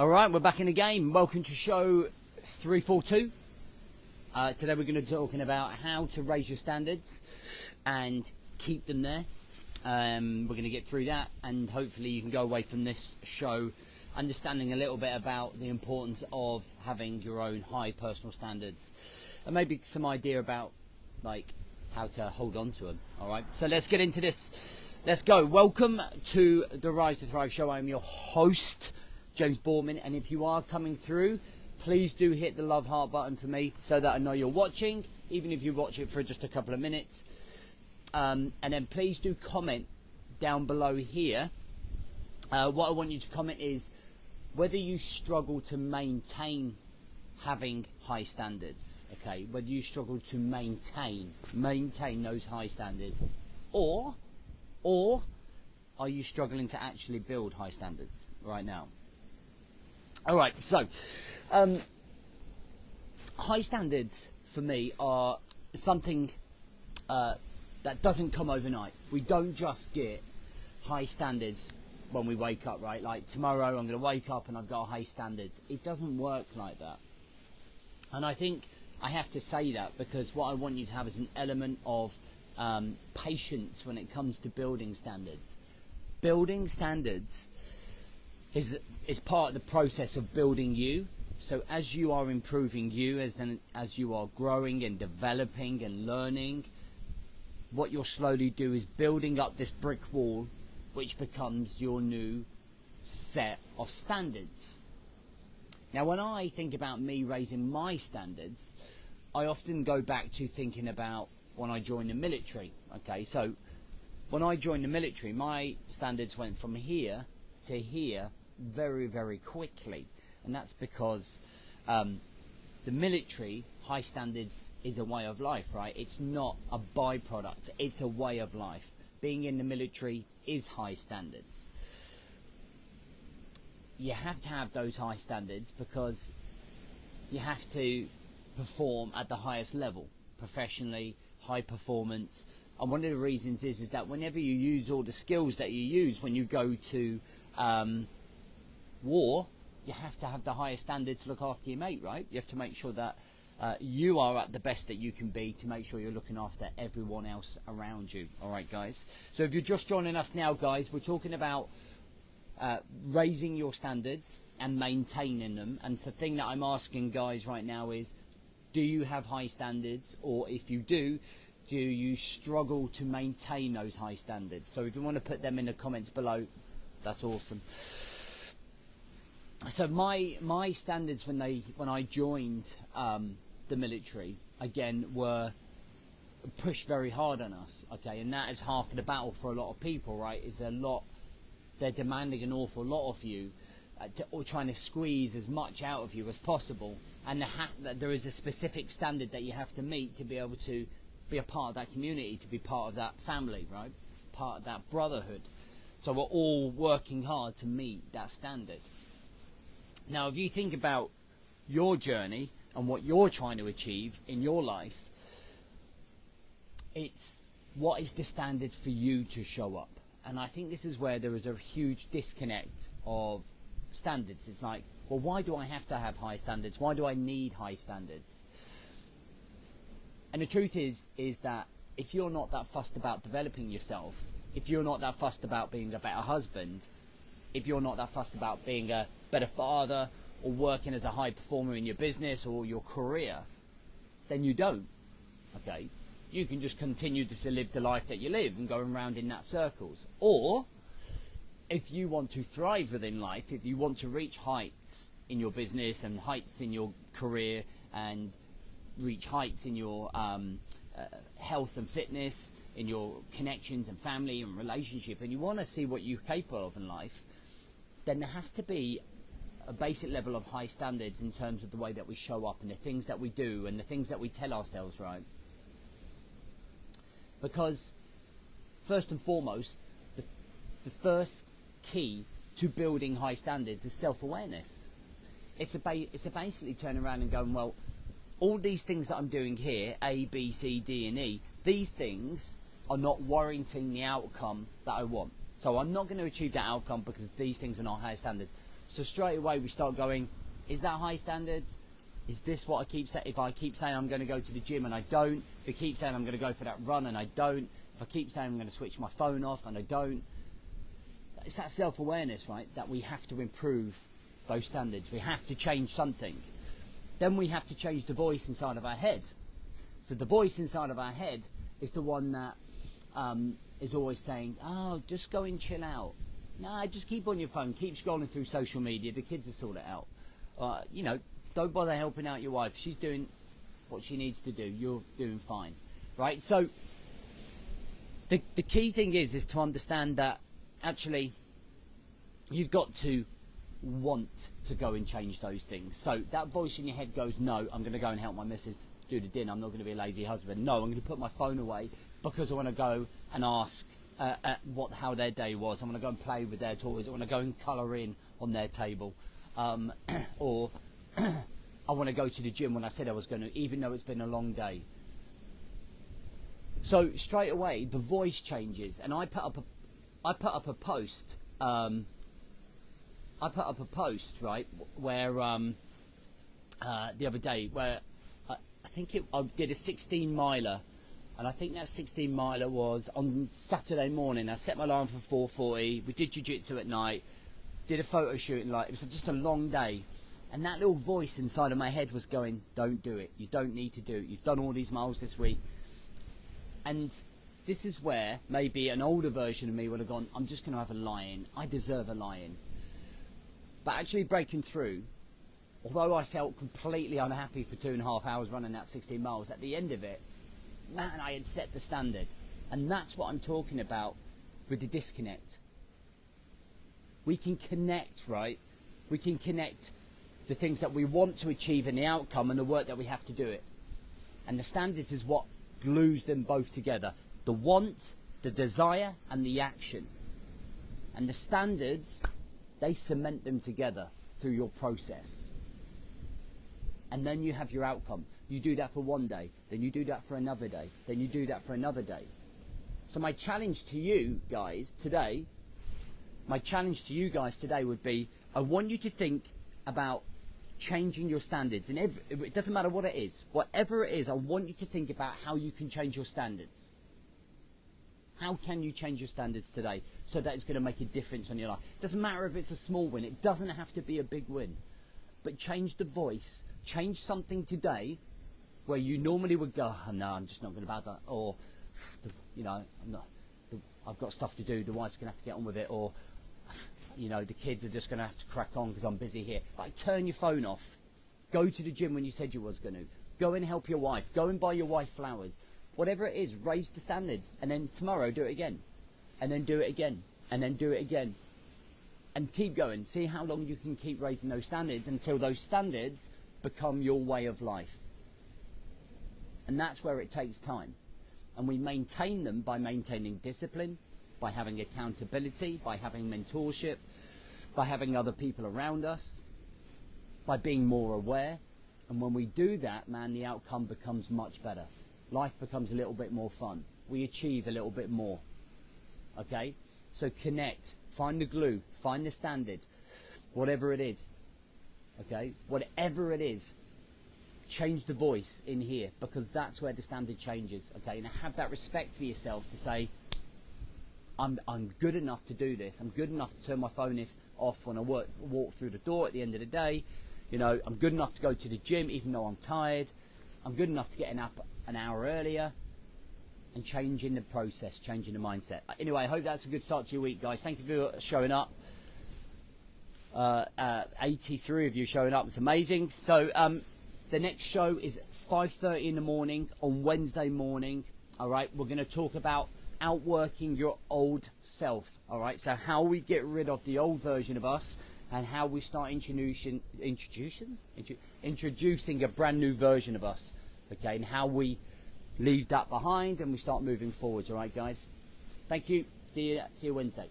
Alright, we're back in the game. Welcome to show 342. Today we're going to be talking about how to raise your standards and keep them there. We're going to get through that, and hopefully you can go away from this show understanding a little bit about the importance of having your own high personal standards, and maybe some idea about like how to hold on to them. Alright, so let's get into this. Let's go. Welcome to the Rise to Thrive show. I'm your host, James Boardman, and if you are coming through, please do hit the love heart button for me so that I know you're watching, even if you watch it for just a couple of minutes. And then please do comment down below here. What I want you to comment is whether you struggle to maintain having high standards, okay? Whether you struggle to maintain those high standards, or are you struggling to actually build high standards right now? Alright, so high standards for me are something that doesn't come overnight. We don't just get high standards when we wake up, right? Like tomorrow I'm going to wake up and I've got high standards. It doesn't work like that. And I think I have to say that because what I want you to have is an element of patience when it comes to building standards. Building standards is part of the process of building you. So as you are improving you, as you are growing and developing and learning, what you'll slowly do is building up this brick wall, which becomes your new set of standards. Now, when I think about me raising my standards, I often go back to thinking about when I joined the military. Okay, so when I joined the military, my standards went from here to here very, very quickly, and that's because the military, high standards is a way of life, right? It's not a byproduct, it's a way of life. Being in the military is high standards. You have to have those high standards because you have to perform at the highest level, professionally, high performance. And one of the reasons is that whenever you use all the skills that you use when you go to war, you have to have the highest standard to look after your mate, right? You have to make sure that you are at the best that you can be to make sure you're looking after everyone else around you. All right, guys. So if you're just joining us now, guys, we're talking about raising your standards and maintaining them. And so the thing that I'm asking guys right now is, do you have high standards? Or if you do you struggle to maintain those high standards? So if you want to put them in the comments below, that's awesome. So my standards when I joined the military, again, were pushed very hard on us, okay, and that is half of the battle for a lot of people, right? Is a lot, they're demanding an awful lot of you, or trying to squeeze as much out of you as possible, and there is a specific standard that you have to meet to be able to be a part of that community, to be part of that family, right? Part of that brotherhood. So we're all working hard to meet that standard. Now, if you think about your journey and what you're trying to achieve in your life, it's what is the standard for you to show up? And I think this is where there is a huge disconnect of standards. It's like, well, why do I have to have high standards? Why do I need high standards? And the truth is that if you're not that fussed about developing yourself, if you're not that fussed about being a better husband, if you're not that fussed about being a better father or working as a high performer in your business or your career, then you don't, okay? You can just continue to live the life that you live and go around in that circles. Or if you want to thrive within life, if you want to reach heights in your business and heights in your career and reach heights in your health and fitness, in your connections and family and relationship, and you want to see what you're capable of in life, then there has to be a basic level of high standards in terms of the way that we show up and the things that we do and the things that we tell ourselves, right? Because first and foremost, the first key to building high standards is self-awareness. It's basically turning around and going, well, all these things that I'm doing here, A, B, C, D, and E, these things are not warranting the outcome that I want. So I'm not going to achieve that outcome because these things are not high standards. So straight away we start going, is that high standards? Is this what I keep saying? If I keep saying I'm going to go to the gym and I don't, if I keep saying I'm going to go for that run and I don't, if I keep saying I'm going to switch my phone off and I don't, it's that self-awareness, right, that we have to improve those standards. We have to change something. Then we have to change the voice inside of our head. So the voice inside of our head is the one that is always saying, oh, just go and chill out. No, just keep on your phone, keep scrolling through social media, the kids will sort it out. You know, don't bother helping out your wife. She's doing what she needs to do. You're doing fine, right? So the key thing is to understand that actually you've got to want to go and change those things. So that voice in your head goes, no, I'm going to go and help my missus do the dinner. I'm not going to be a lazy husband. No, I'm going to put my phone away because I want to go and ask how their day was. I want to go and play with their toys. I want to go and colour in on their table. Or I want to go to the gym when I said I was going to, even though it's been a long day. So straight away the voice changes, and I put up a post. I put up a post, right, where the other day where I did a 16-miler, and I think that 16-miler was on Saturday morning. I set my alarm for 4:40. We did jiu-jitsu at night. Did a photo shoot, and it was just a long day. And that little voice inside of my head was going, don't do it. You don't need to do it. You've done all these miles this week. And this is where maybe an older version of me would have gone, I'm just going to have a lie-in. I deserve a lie-in. But actually breaking through, although I felt completely unhappy for 2.5 hours running that 16 miles, at the end of it, man, I had set the standard. And that's what I'm talking about with the disconnect. We can connect, right? We can connect the things that we want to achieve in the outcome and the work that we have to do it. And the standards is what glues them both together. The want, the desire, and the action. And the standards, they cement them together through your process. And then you have your outcome. You do that for one day, then you do that for another day, then you do that for another day. So my challenge to you guys today would be, I want you to think about changing your standards. And it doesn't matter what it is. Whatever it is, I want you to think about how you can change your standards. How can you change your standards today so that it's going to make a difference on your life? It doesn't matter if it's a small win. It doesn't have to be a big win. But change the voice. Change something today where you normally would go, oh, no, I'm just not going to about that. Or, you know, I've got stuff to do. The wife's going to have to get on with it. Or, you know, the kids are just going to have to crack on because I'm busy here. Like, turn your phone off. Go to the gym when you said you was going to. Go and help your wife. Go and buy your wife flowers. Whatever it is, raise the standards. And then tomorrow, do it again. And then do it again. And then do it again. And keep going. See how long you can keep raising those standards until those standards become your way of life. And that's where it takes time. And we maintain them by maintaining discipline, by having accountability, by having mentorship, by having other people around us, by being more aware. And when we do that, man, the outcome becomes much better. Life becomes a little bit more fun. We achieve a little bit more. Okay? So connect. Find the glue. Find the standard. Whatever it is. Okay? Whatever it is. Change the voice in here, because that's where the standard changes. Okay? And have that respect for yourself to say, I'm good enough to do this. I'm good enough to turn my phone off when I walk through the door at the end of the day. You know, I'm good enough to go to the gym even though I'm tired. I'm good enough to get up an hour earlier. And changing the process, changing the mindset. Anyway, I hope that's a good start to your week, guys. Thank you for showing up. 83 of you showing up. It's amazing. So the next show is 5:30 in the morning on Wednesday morning. All right, we're going to talk about outworking your old self. All right, so how we get rid of the old version of us and how we start introducing a brand new version of us. Okay, and how we leave that behind and we start moving forwards. All right, guys. Thank you. See you Wednesday.